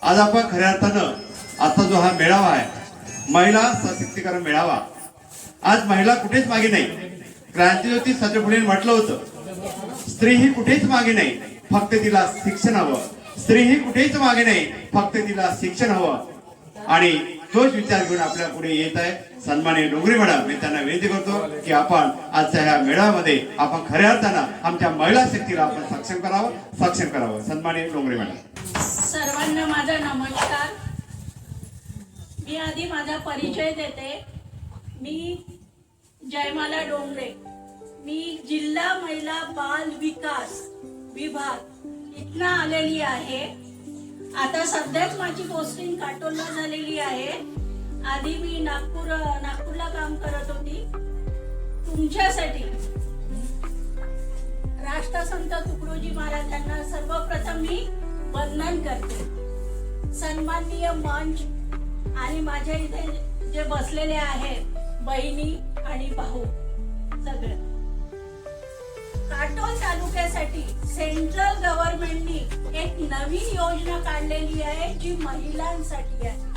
आज आपण खऱ्या अर्थानं आता जो हा मेळावा आहे, महिला सशक्तीकरण मेळावा, आज महिला कुठेच मागे नाही. क्रांतीज्योती सावित्रीबाईंनी म्हटलं होतं, स्त्री ही कुठेच मागे नाही, फक्त तिला शिक्षण हवं. स्त्री ही कुठेच मागे नाही, फक्त तिला शिक्षण हवं. आणि तोच विचार घेऊन आपल्या पुढे येत आहे सन्माननीय डोंगरे मॅडम. मी त्यांना विनंती करतो की आपण आजच्या ह्या मेळाव्यामध्ये आपण खऱ्या अर्थानं आमच्या महिला शक्तीला आपण सक्षम करावं. सन्माननीय डोंगरे मॅडम. सर्वांना माझा नमस्कार. मी आधी माझा परिचय देते. मी जयमाला डोंगरे. मी जिल्हा महिला बाल विकास विभाग इथनं आलेली आहे. आता सध्याच माझी पोस्टिंग काटोलला झालेली आहे. आधी मी नागपूरला काम करत होती. तुमच्यासाठी राष्ट्रसंत तुकडोजी महाराजांना सर्वप्रथम मी वंदन करते. सन्माननीय मंच आणि माझ्या इथे जे बसलेले आहेत बहिणी आणि भाऊ सगळे, काटोल तालुक्यासाठी सेंट्रल गव्हर्नमेंटनी एक नवीन योजना काढलेली आहे जी महिलांसाठी आहे.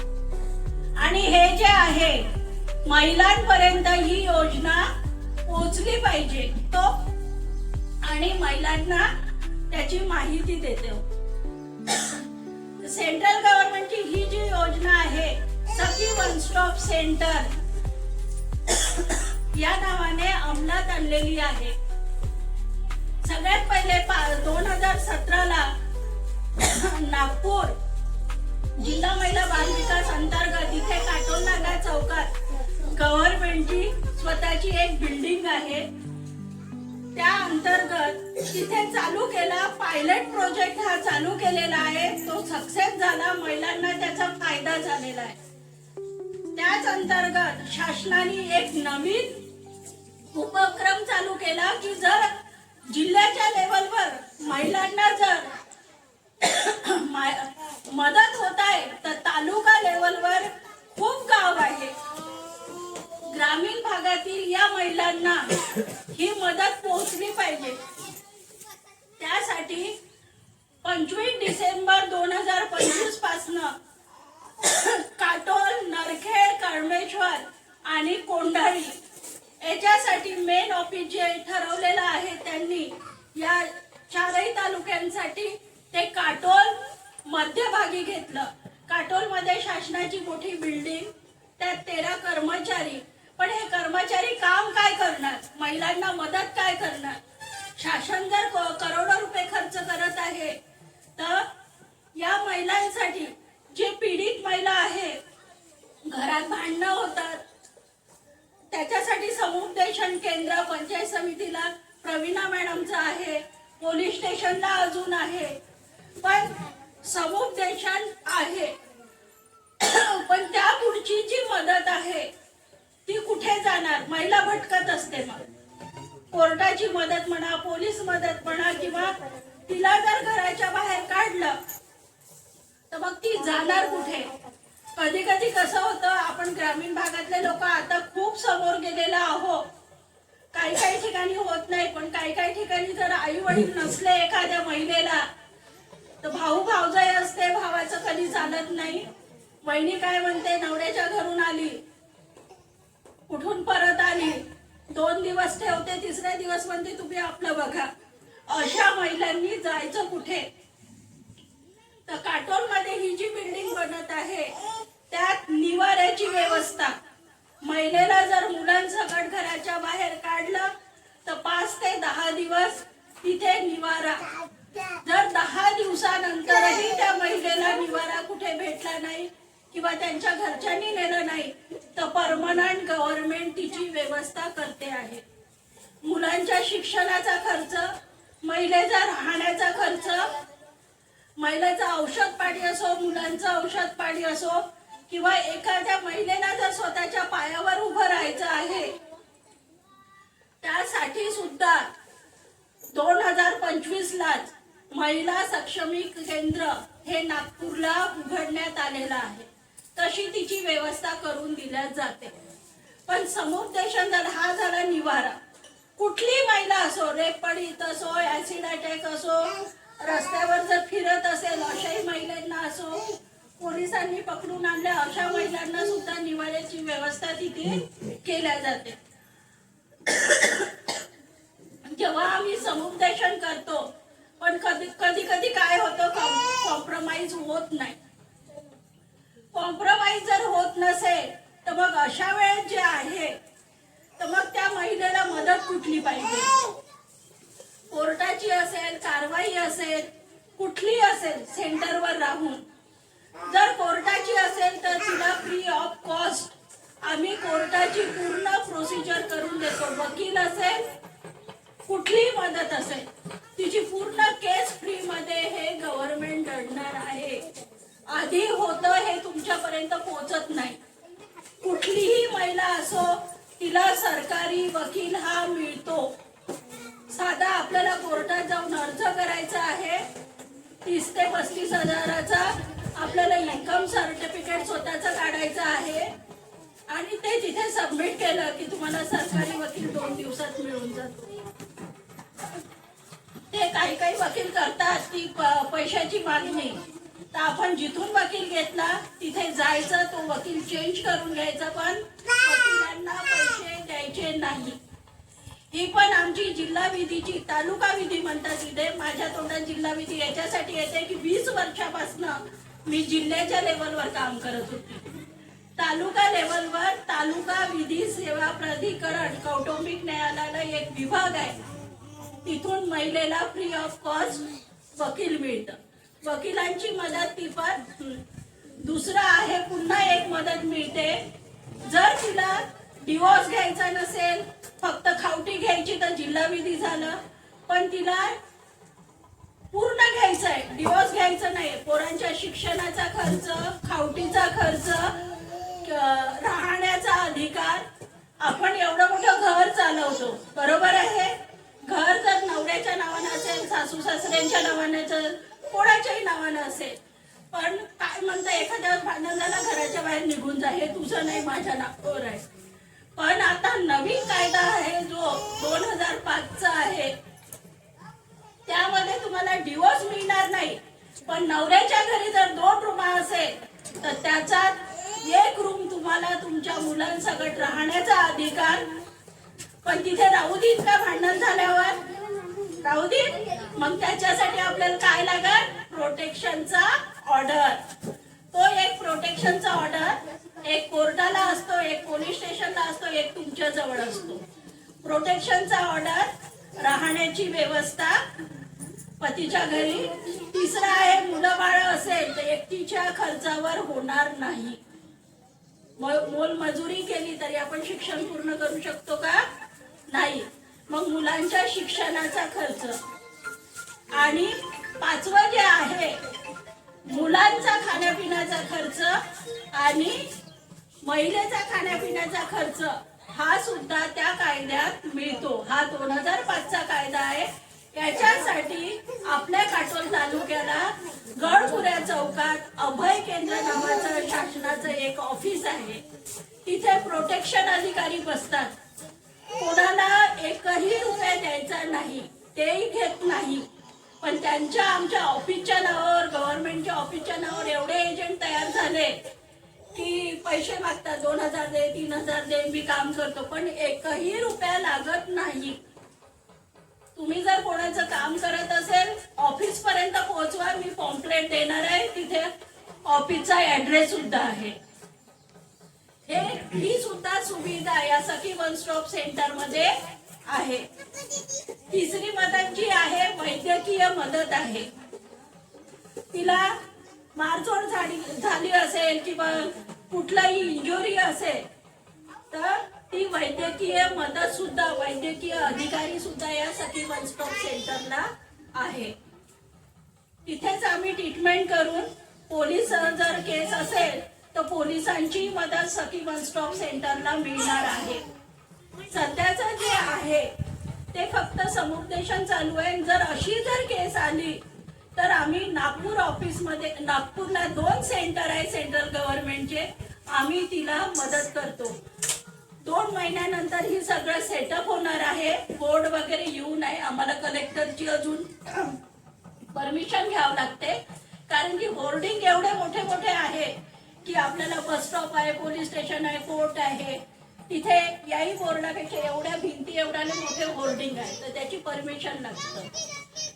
आणि हे जे आहे महिलांपर्यंत ही योजना पोहोचली पाहिजे तो, आणि महिलांना त्याची माहिती देते. सेंट्रल गव्हर्नमेंटची ही जी योजना आहे सखी वन स्टॉप सेंटर या नावाने अंमलात आणलेली आहे. सगळ्यात पहिले 2017ला नागपूर जिल्हा महिला बाल विकास अंतर्गत इथे काटोल नागा चौकात गव्हर्नमेंटची स्वतःची एक बिल्डिंग आहे. त्या अंतर्गत तिथे चालू केला पायलट प्रोजेक्ट हा चालू केलेला आहे. तो सक्सेस झाला, महिलांना त्याचा फायदा झालेला आहे. त्याच अंतर्गत शासनाने एक नवीन उपक्रम चालू केला की जर जिल्ह्याच्या लेवलवर महिलांना जर मदत होत आहे तर तालुका लेवलवर खूप गाव आहे, ग्रामीण भागातील या महिलांना ही मदत पोहोचली पाहिजे. त्यासाठी 25 डिसेंबर 2025 पासून काटोल, नरखेड, कळमेश्वर आणि कोंढाळी याच्यासाठी मेन ऑफिस जे ठरवलेलं आहे त्यांनी या चारही तालुक्यांसाठी ते काटोल मध्यभागी घेतलं. काटोल मध्ये शासनाची मोठी बिल्डिंग, त्यात 13 कर्मचारी. पण हे कर्मचारी काम काय करणार, महिलांना मदत काय करणार? शासन जर करोडो रुपये खर्च करत आहे तर या महिलांसाठी, जे पीडित महिला आहे, घरात भांडणं होतात, त्याच्यासाठी समुपदेशन केंद्र पंचायत समितीला प्रवीणा मॅडमचं आहे, पोलीस स्टेशनला अजून आहे. पण समुपदेशन आहे पण त्या पुढची जी मदत आहे ती कुठे जाणार? महिला भटकत असते. मग कोर्टाची मदत म्हणा, पोलीस मदत म्हणा, किंवा तिला जर घराच्या बाहेर काढलं तर मग ती जाणार कुठे? कधी कधी कसं होतं, आपण ग्रामीण भागातले लोक आता खूप समोर गेलेला आहोत. काही ठिकाणी होत नाही, पण काही ठिकाणी जर आई वडील नसले एखाद्या महिलेला तर भाऊ भावजाई असते, भावाचं कधी चालत नाही. बहिणी काय म्हणते, नवऱ्याच्या घरून आली, कुठून परत आली, 2 दिवस ठेवते, 3ऱ्या दिवस म्हणते तुम्ही आपलं बघा. अशा महिलांनी जायचं कुठे? तर काटोल मध्ये ही जी बिल्डिंग बनत आहे त्यात निवाऱ्याची व्यवस्था. महिलेला जर मुलांसकट घराच्या बाहेर काढलं तर 5 ते 10 दिवस तिथे निवारा. जर 10 दिवसानंतरही त्या महिलेला निवारा कुठे भेटला नाही किंवा त्यांच्या घरच्यांनी नेलं नाही तर परमनंट गव्हर्नमेंट तिची व्यवस्था करते आहे. मुलांच्या शिक्षणाचा खर्च, महिलेचा राहण्याचा खर्च, महिलेचं औषध पाणी असो, मुलांचं औषध पाणी असो, किंवा एखाद्या महिलेला जर स्वतःच्या पायावर उभं राहायचं आहे त्यासाठी सुद्धा 2025लाच महिला सक्षमी केंद्र हे नागपूरला उघडण्यात आलेलं आहे. तशी तिची व्यवस्था करून दिल्या जाते. पण समुपदेशन जर हा झाला निवारा, कुठली महिला असो, रेप पीडित असो, ऍसिड अटॅक असो, रस्त्यावर जर फिरत असेल अशाही महिलांना असो, पोलिसांनी पकडून आणल्या अशा महिलांना सुद्धा निवाऱ्याची व्यवस्था तिथे केल्या जाते. जेव्हा आम्ही समुपदेशन करतो पण कधी कधी काय होतं, कॉम्प्रोमाइज होत नाही. कॉम्प्रोमाइज जर होत नसेल तर मग अशा वेळेस जे आहे तर मग त्या महिलेला मदत कुठली पाहिजे? कोर्टाची असेल, कारवाई असेल, कुठली असेल सेंटरवर राहून. जर कोर्टाची असेल तर तिला फ्री ऑफ कॉस्ट आम्ही कोर्टाची पूर्ण प्रोसिजर करून देतो. वकील असेल, कुठलीही मदत असेल, तिची पूर्ण केस फ्री मध्ये हे गव्हर्नमेंट लढणार आहे. आधी होतं हे तुमच्यापर्यंत पोहोचत नाही. कुठलीही महिला असो तिला सरकारी वकील हा मिळतो. साधा आपल्याला कोर्टात जाऊन अर्ज करायचा आहे, 30 ते 35 हजाराचा आपल्याला इन्कम सर्टिफिकेट स्वतःचा काढायचा आहे आणि ते तिथे सबमिट केलं की तुम्हाला सरकारी वकील 2 दिवसात मिळून जातो. ते काही वकील करतात ती पैशाची मागणी, तर आपण जिथून वकील घेतला तिथे जायचं, तो वकील चेंज करून घ्यायचा, पण वकिलांना पैसे द्यायचे नाही. ही पण आमची जिल्हा विधीची, तालुका विधी म्हणतात इथे, माझ्या तोंडात जिल्हा विधी याच्यासाठी येते की 20 वर्षापासून मी जिल्ह्याच्या लेवलवर काम करत होते. तालुका लेवलवर तालुका विधी सेवा प्राधिकरण कौटुंबिक न्यायालयाला एक विभाग आहे, तिथून महिलेला फ्री ऑफ कॉस्ट वकील मिळतं. वकिलांची मदत ती पण. दुसरं आहे, पुन्हा एक मदत मिळते, जर तिला डिवोर्स घ्यायचा नसेल, फक्त खावटी घ्यायची तर जिल्हा विधी झालं, पण तिला पूर्ण घ्यायचं आहे, डिवोर्स घ्यायचं नाही, पोरांच्या शिक्षणाचा खर्च, खावटीचा खर्च, राहण्याचा अधिकार. आपण एवढं मोठं घर चालवतो, बरोबर आहे. घर जर नवऱ्याच्या नावानं असेल, सासू सासऱ्यांच्या नावानं असेल, कोणाच्याही नावानं असेल, पण काय म्हणता, एखाद्या भांडण झालं घराच्या बाहेर निघून जा, हे तुझं नाही माझ्या नावावर आहे. पण आता नवीन कायदा आहे जो 2005चा आहे, त्यामध्ये तुम्हाला डिवोर्स मिळणार नाही, पण नवऱ्याच्या घरी जर 2 रूम असेल तर त्याच्यात 1 रूम तुम्हाला तुमच्या मुलांसकट राहण्याचा अधिकार. पण तिथे राहू देत का भांडण झाल्यावर? राहू देत. मग त्याच्यासाठी आपल्याला काय लागेल? प्रोटेक्शनचा ऑर्डर. तो एक प्रोटेक्शनचा ऑर्डर एक कोर्टाला असतो, एक पोलीस स्टेशनला असतो, एक तुमच्या जवळ असतो. प्रोटेक्शनचा ऑर्डर, राहण्याची व्यवस्था पतीच्या घरी. तिसरा आहे, मुलं बाळ असेल तर एकटीच्या खर्चावर होणार नाही. मोलमजुरी केली तरी आपण शिक्षण पूर्ण करू शकतो का? नाही. मग मुलांच्या शिक्षणाचा खर्च. आणि 5वं जे आहे, मुलांचा खाण्यापिण्याचा खर्च आणि महिलेचा खाण्यापिण्याचा खर्च, हा सुद्धा त्या कायद्यात मिळतो. हा 2005चा कायदा आहे. याच्यासाठी आपल्या काटोल तालुक्याला गडपुऱ्या चौकात अभय केंद्र नावाचं शासनाचं एक ऑफिस आहे. तिथे प्रोटेक्शन अधिकारी बसतात. कोणाला एकही रुपया द्यायचा नाही, तेही घेत नाही. पण त्यांच्या आमच्या ऑफिसच्या नावावर, गव्हर्नमेंटच्या ऑफिसच्या नावावर एवढे एजंट तयार झाले की पैसे मागतात, 2000 दे, 3000 दे, मी काम करतो, पण एकही रुपया लागत नाही. तुम्ही जर कोणाचं काम करत असेल, ऑफिस पर्यंत पोहोचवा, मी पॉम्पलेट देणार आहे, तिथे ऑफिसचा ऍड्रेस सुद्धा आहे. ही सुद्धा सुविधा या सखी वन स्टॉप सेंटर मध्ये आहे. तिसरी मदत जी आहे, वैद्यकीय मदत आहे. तिला मारझोड झाली असेल किंवा कुठलाही इंजुरी असेल तर ती वैद्यकीय मदत सुद्धा, वैद्यकीय अधिकारी सुद्धा या सखी वन स्टॉप सेंटरला आहे. तिथेच आम्ही ट्रीटमेंट करून, पोलीस जर केस असेल तर पोलिसांची मदत सखी वन स्टॉप सेंटरला मिळणार आहे. सध्याचं जे आहे ते फक्त समुपदेशन चालू आहे. जर अशी जर केस आली तर आम्ही नागपूर ऑफिसमध्ये, नागपूरला 2 सेंटर आहे सेंट्रल गव्हर्नमेंटचे, आम्ही तिला मदत करतो. 2 महिन्यानंतर ही सगळं सेटअप होणार आहे. बोर्ड वगैरे येऊ नये, आम्हाला कलेक्टरची अजून परमिशन घ्यावं लागते. कारण की होर्डिंग एवढे मोठे मोठे आहे की आपल्याला बस स्टॉप आहे, पोलीस स्टेशन आहे, कोर्ट आहे, तिथे याही बोर्डापेक्षा एवढ्या भिंती एवढ्याने मोठे होर्डिंग आहे, तर त्याची परमिशन लागतं.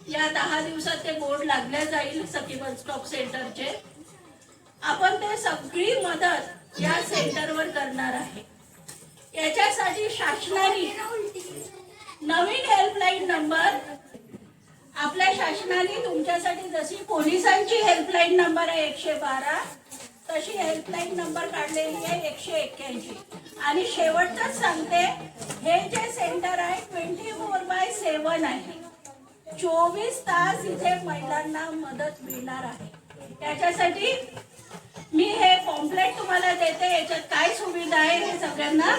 या 10 दिवसात ते बोर्ड लागल्या जाईल सखी बस स्टॉप सेंटरचे. आपण ते सगळी मदत या सेंटरवर करणार आहे. याच्यासाठी शासनाने नवीन हेल्पलाईन नंबर, आपल्या शासनाने तुमच्यासाठी जशी पोलिसांची हेल्पलाईन नंबर आहे 112, तशी हेल्पलाईन नंबर काढलेली आहे 181. आणि शेवटच सांगते, हे जे सेंटर आहे 24/7 आहे. 24 तास इथे महिलांना मदत मिळणार आहे. त्याच्यासाठी मी हे पॉम्पलेट तुम्हाला देते. याच्यात काय सुविधा आहे हे सगळ्यांना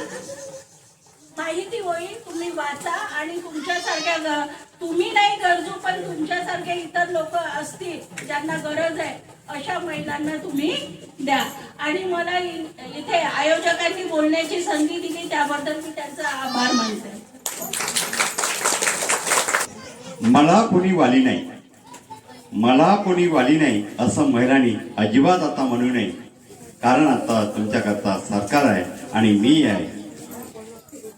माहिती होईल. तुम्ही वाचा आणि तुमच्यासारख्या तुम्ही नाही गरजू पण तुमच्यासारखे इतर लोक असतील ज्यांना गरज आहे अशा महिलांना तुम्ही द्या. आणि मला इथे आयोजकांनी बोलण्याची संधी दिली त्याबद्दल मी त्यांचा आभार मानते. मला कोणी वाली नाही, मला कोणी वाली नाही असं महिलांनी अजिबात आता म्हणू नये. कारण आता तुमच्याकरता सरकार आहे आणि मी आहे.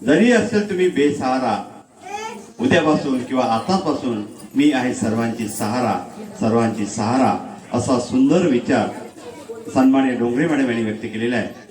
जरी असेल तुम्ही बेसहारा, उद्यापासून किंवा आतापासून मी आहे सर्वांची सहारा, सर्वांची सहारा असा सुंदर विचार सन्माननीय डोंगरे मॅडम यांनी व्यक्त केलेला आहे.